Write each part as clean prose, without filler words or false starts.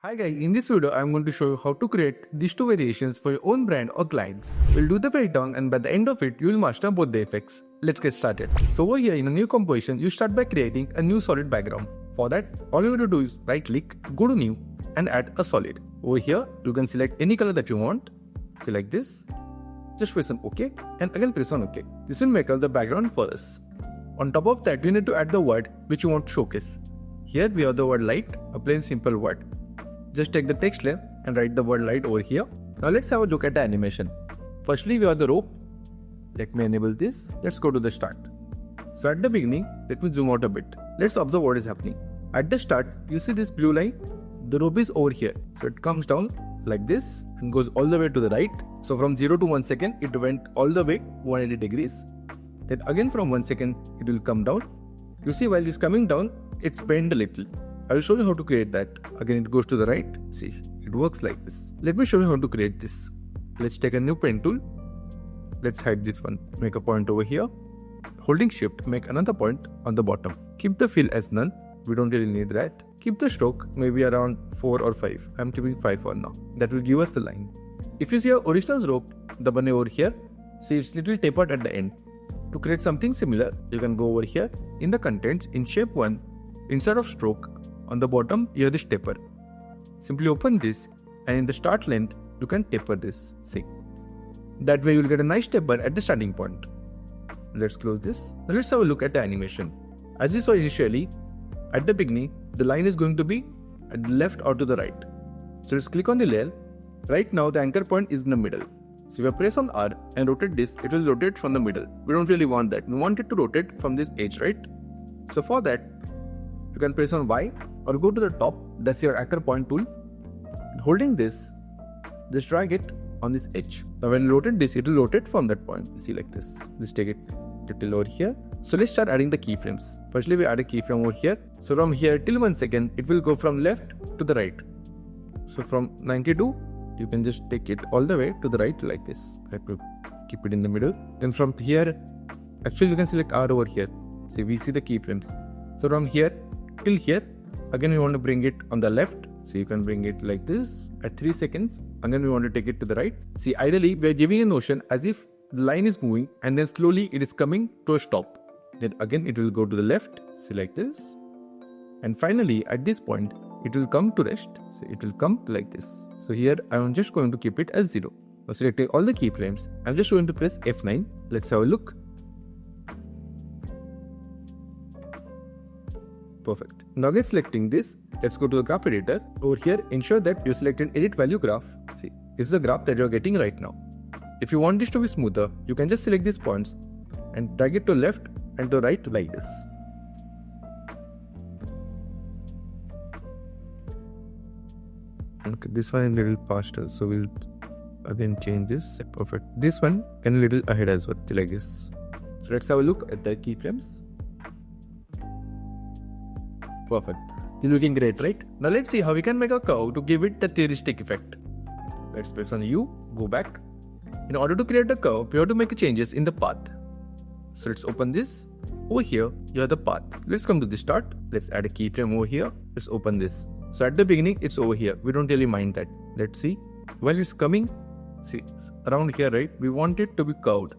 Hi guys, in this video I am going to show you how to create these two variations for your own brand or clients. We'll do the breakdown and by the end of it you will master both the effects. Let's get started. So over here in a new composition you start by creating a new solid background. For that all you have to do is right click, go to new and add a solid. Over here you can select any color that you want. Select this. Just press on OK and again press on OK. This will make the background for us. On top of that you need to add the word which you want to showcase. Here we have the word light, a plain simple word. Just take the text layer and write the word light over here. Now let's have a look at the animation. Firstly we have the rope. Let me enable this. Let's go to the start. So at the beginning, let me zoom out a bit. Let's observe what is happening. At the start, you see this blue line? The rope is over here. So it comes down like this and goes all the way to the right. So from 0 to 1 second, it went all the way 180 degrees. Then again from 1 second, it will come down. You see while it's coming down, it's bent a little. I will show you how to create that. Again it goes to the right. See, it works like this. Let me show you how to create this. Let's take a new pen tool. Let's hide this one. Make a point over here. Holding shift, make another point on the bottom. Keep the fill as none. We don't really need that. Keep the stroke maybe around 4 or 5. I'm keeping 5 for now. That will give us the line. If you see our original rope, the bunny over here, see it's little tapered at the end. To create something similar, you can go over here in the contents in shape 1. Instead of stroke, on the bottom, you have this taper. Simply open this and in the start length, you can taper this. See. That way you will get a nice taper at the starting point. Let's close this. Now let's have a look at the animation. As you saw initially, at the beginning, the line is going to be at the left or to the right. So let's click on the layer. Right now the anchor point is in the middle. So if I press on R and rotate this, it will rotate from the middle. We don't really want that. We want it to rotate from this edge, right? So for that, you can press on Y or go to the top, that's your anchor point tool. And holding this, just drag it on this edge. Now when you rotate this, it will rotate from that point. See like this. Let's take it till over here. So let's start adding the keyframes. Firstly, we add a keyframe over here. So from here till 1 second, it will go from left to the right. So from 92, you can just take it all the way to the right like this. That will keep it in the middle. Then from here, actually you can select R over here. See, we see the keyframes. So from here till here, again we want to bring it on the left. So you can bring it like this at 3 seconds. Again we want to take it to the right. See, ideally we are giving a notion as if the line is moving and then slowly it is coming to a stop. Then again it will go to the left. See like this. And finally at this point it will come to rest. So it will come like this. So here I am just going to keep it as 0. Now selecting all the keyframes, I am just going to press F9. Let's have a look. Perfect. Now again selecting this, let's go to the graph editor. Over here, ensure that you select an edit value graph. See, this is the graph that you're getting right now. If you want this to be smoother, you can just select these points and drag it to left and to right like this. Okay, this one is a little faster, so we'll again change this. Perfect. This one can a little ahead as well, like this. So let's have a look at the keyframes. Perfect. It's looking great, right? Now let's see how we can make a curve to give it the theoristic effect. Let's press on U, go back. In order to create a curve, we have to make changes in the path. So let's open this. Over here, you have the path. Let's come to the start. Let's add a keyframe over here. Let's open this. So at the beginning, it's over here. We don't really mind that. Let's see. While it's coming, see, around here, right? We want it to be curved.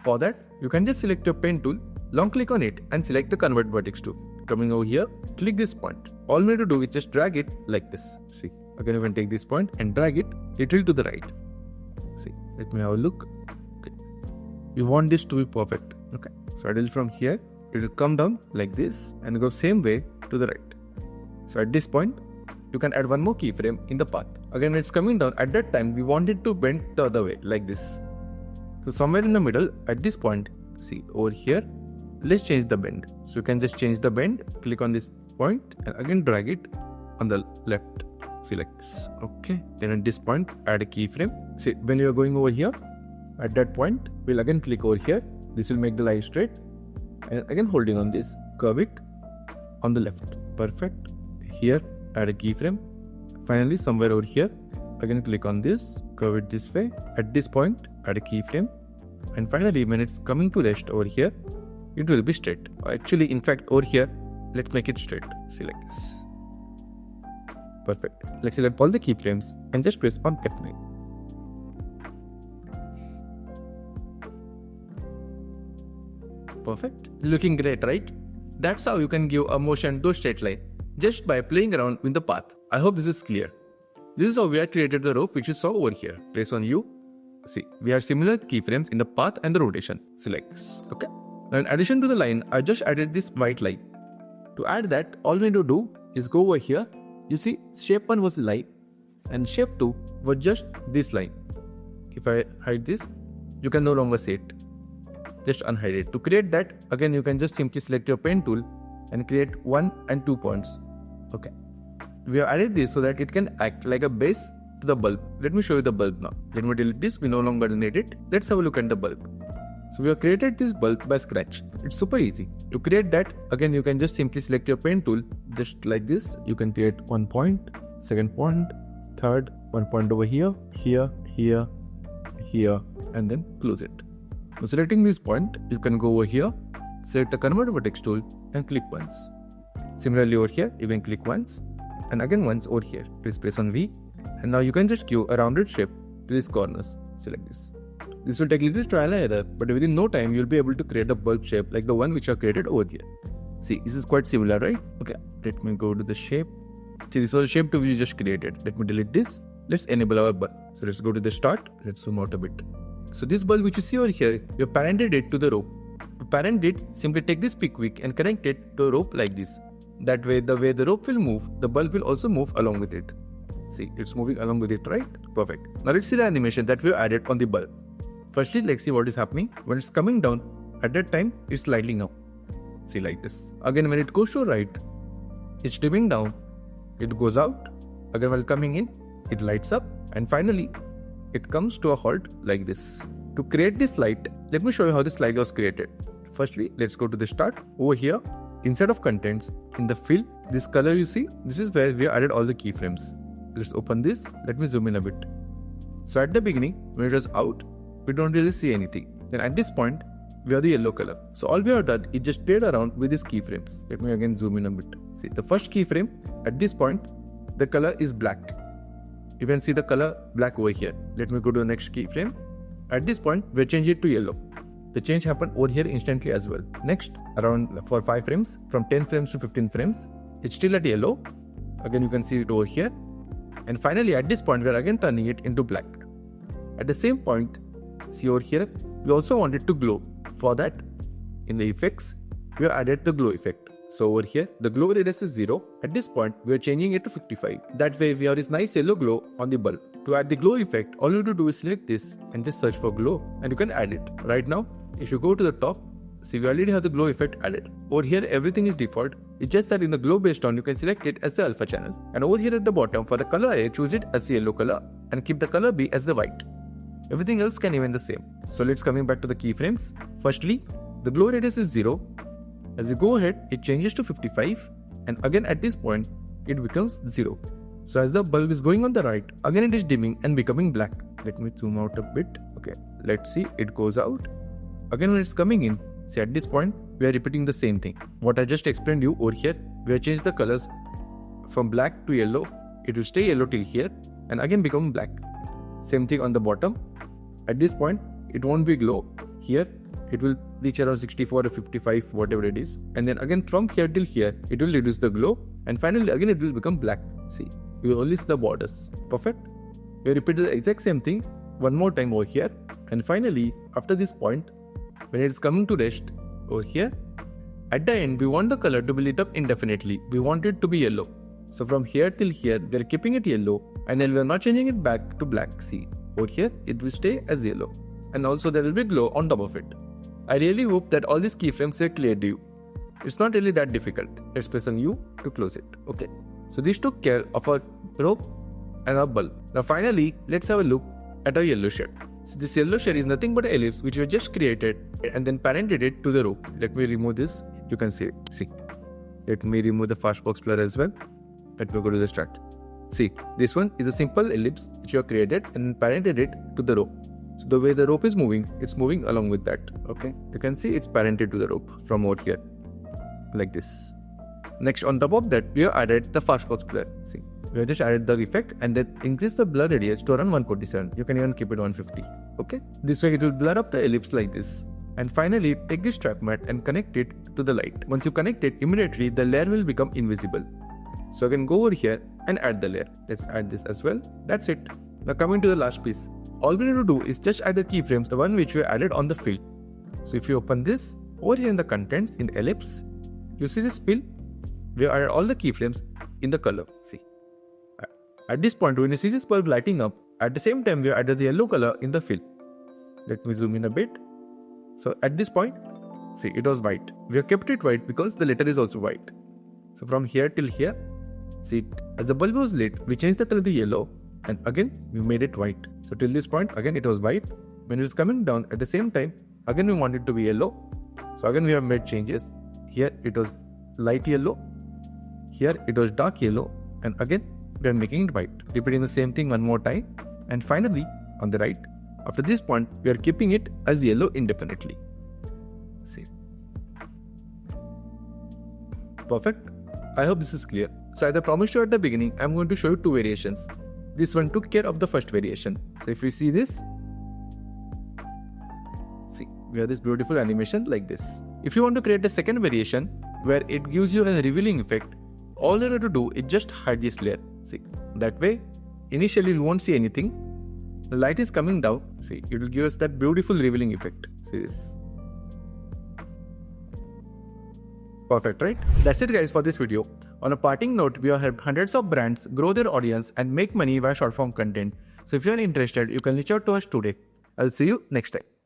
For that, you can just select your pen tool, long click on it and select the convert vertex tool. Coming over here, click this point. All we need to do is just drag it like this. See, again you can take this point and drag it little to the right. See, let me have a look. Okay. We want this to be perfect. Okay, so ideally from here, it will come down like this and go same way to the right. So at this point, you can add one more keyframe in the path. Again, when it's coming down, at that time, we want it to bend the other way like this. So somewhere in the middle, at this point, see over here, let's change the bend. So you can just change the bend, click on this point and again drag it on the left. See like this. Okay. Then at this point, add a keyframe. See, when you are going over here, at that point, we'll again click over here. This will make the line straight. And again holding on this, curve it on the left. Perfect. Here, add a keyframe. Finally, somewhere over here, again click on this, curve it this way. At this point, add a keyframe. And finally, when it's coming to rest over here, it will be straight. Actually, in fact, over here, let's make it straight. See like this. Perfect. Let's select all the keyframes and just press on F9. Perfect. Looking great, right? That's how you can give a motion to a straight line, just by playing around with the path. I hope this is clear. This is how we have created the rope which you saw over here. Press on U. See, we have similar keyframes in the path and the rotation. Select this. Okay. Now in addition to the line, I just added this white line. To add that, all we need to do is go over here. You see, shape 1 was line and shape 2 was just this line. If I hide this, you can no longer see it. Just unhide it. To create that, again you can just simply select your pen tool and create 1 and 2 points. Okay. We have added this so that it can act like a base to the bulb. Let me show you the bulb now. Let me delete this, we no longer need it. Let's have a look at the bulb. So we have created this bulb by scratch. It's super easy. To create that, again you can just simply select your pen tool, just like this. You can create 1 point, 2nd point, 3rd, 1 point over here, here, here, here, and then close it. Now selecting this point, you can go over here, select the convert vertex tool and click once. Similarly over here, you can click once and again once over here. Please press on V and now you can just give a rounded shape to these corners. Select this. This will take a little trial and error, but within no time you'll be able to create a bulb shape like the one which I created over here. See, this is quite similar, right? Okay, let me go to the shape. See, this was the shape we just created. Let me delete this. Let's enable our bulb. So let's go to the start. Let's zoom out a bit. So this bulb which you see over here, you have parented it to the rope. To parent it, simply take this pickwick and connect it to a rope like this. That way, the way the rope will move, the bulb will also move along with it. See, it's moving along with it, right? Perfect. Now let's see the animation that we have added on the bulb. Firstly, let's see what is happening. When it's coming down, at that time, it's lighting up. See, like this. Again, when it goes to right, it's dimming down, it goes out. Again, while coming in, it lights up. And finally, it comes to a halt like this. To create this light, let me show you how this light was created. Firstly, let's go to the start. Over here, inside of contents, in the fill, this color you see, this is where we added all the keyframes. Let's open this. Let me zoom in a bit. So at the beginning, when it was out, we don't really see anything. Then at this point, we have the yellow color. So all we have done is just played around with these keyframes. Let me again zoom in a bit. See, the first keyframe, at this point, the color is black. You can see the color black over here. Let me go to the next keyframe. At this point, we change it to yellow. The change happened over here instantly as well. Next, around for 5 frames, from 10 frames to 15 frames, it's still at yellow. Again, you can see it over here. And finally, at this point, we are again turning it into black. At the same point, see over here, we also want it to glow. For that, in the effects, we have added the glow effect. So over here, the glow radius is 0. At this point, we are changing it to 55. That way, we have this nice yellow glow on the bulb. To add the glow effect, all you have to do is select this and just search for glow and you can add it. Right now, if you go to the top, see, we already have the glow effect added. Over here, everything is default. It's just that in the glow based on, you can select it as the alpha channels. And over here at the bottom, for the color A, choose it as the yellow color and keep the color B as the white. Everything else can remain the same. So let's coming back to the keyframes. Firstly, the glow radius is 0. As you go ahead, it changes to 55. And again at this point, it becomes 0. So as the bulb is going on the right, again it is dimming and becoming black. Let me zoom out a bit. Okay, let's see, it goes out. Again when it's coming in, see at this point, we are repeating the same thing. What I just explained you over here, we have changed the colors from black to yellow. It will stay yellow till here and again become black. Same thing on the bottom. At this point, it won't be glow. Here, it will reach around 64 or 55, whatever it is. And then again from here till here, it will reduce the glow. And finally, again it will become black. See, you will only see the borders. Perfect. We repeat the exact same thing one more time over here. And finally, after this point, when it is coming to rest over here, at the end, we want the color to be lit up indefinitely. We want it to be yellow. So from here till here, we are keeping it yellow. And then we are not changing it back to black. See, over here, it will stay as yellow. And also there will be glow on top of it. I really hope that all these keyframes are clear to you. It's not really that difficult. Let's press on U to close it. Okay. So this took care of our rope and our bulb. Now finally, let's have a look at our yellow shade. So this yellow shade is nothing but an ellipse which we just created and then parented it to the rope. Let me remove this. You can see it. See. Let me remove the fastbox blur as well. Let me go to the start. See, this one is a simple ellipse which you have created and parented it to the rope. So the way the rope is moving, it's moving along with that. Okay, you can see it's parented to the rope from over here, like this. Next, on top of that, we have added the fastbox blur. See, We have just added the effect and then increase the blur radius to around 147. You can even keep it 150. Okay. This way it will blur up the ellipse like this. And finally, take this track matte and connect it to the light. Once you connect it, immediately the layer will become invisible. So I can go over here and add the layer. Let's add this as well. That's it. Now coming to the last piece. All we need to do is just add the keyframes, the one which we added on the fill. So if you open this, over here in the contents in ellipse, you see this fill. We added all the keyframes in the color. See. At this point, when you see this bulb lighting up, at the same time we added the yellow color in the fill. Let me zoom in a bit. So at this point, see, it was white. We have kept it white because the letter is also white. So from here till here, see, as the bulb was lit, we changed the color to yellow and again we made it white. So till this point, again it was white. When it is coming down at the same time, again we want it to be yellow. So again we have made changes. Here it was light yellow. Here it was dark yellow. And again we are making it white. Repeating the same thing one more time. And finally, on the right, after this point, we are keeping it as yellow indefinitely. See. Perfect. I hope this is clear. So as I promised you at the beginning, I am going to show you two variations. This one took care of the first variation. So if we see this, see, we have this beautiful animation like this. If you want to create a second variation where it gives you a revealing effect, all you have to do is just hide this layer. See, that way, initially you won't see anything. The light is coming down. See, it will give us that beautiful revealing effect. See this. Perfect, right? That's it guys for this video. On a parting note, we have helped hundreds of brands grow their audience and make money via short form content. So if you are interested, you can reach out to us today. I'll see you next time.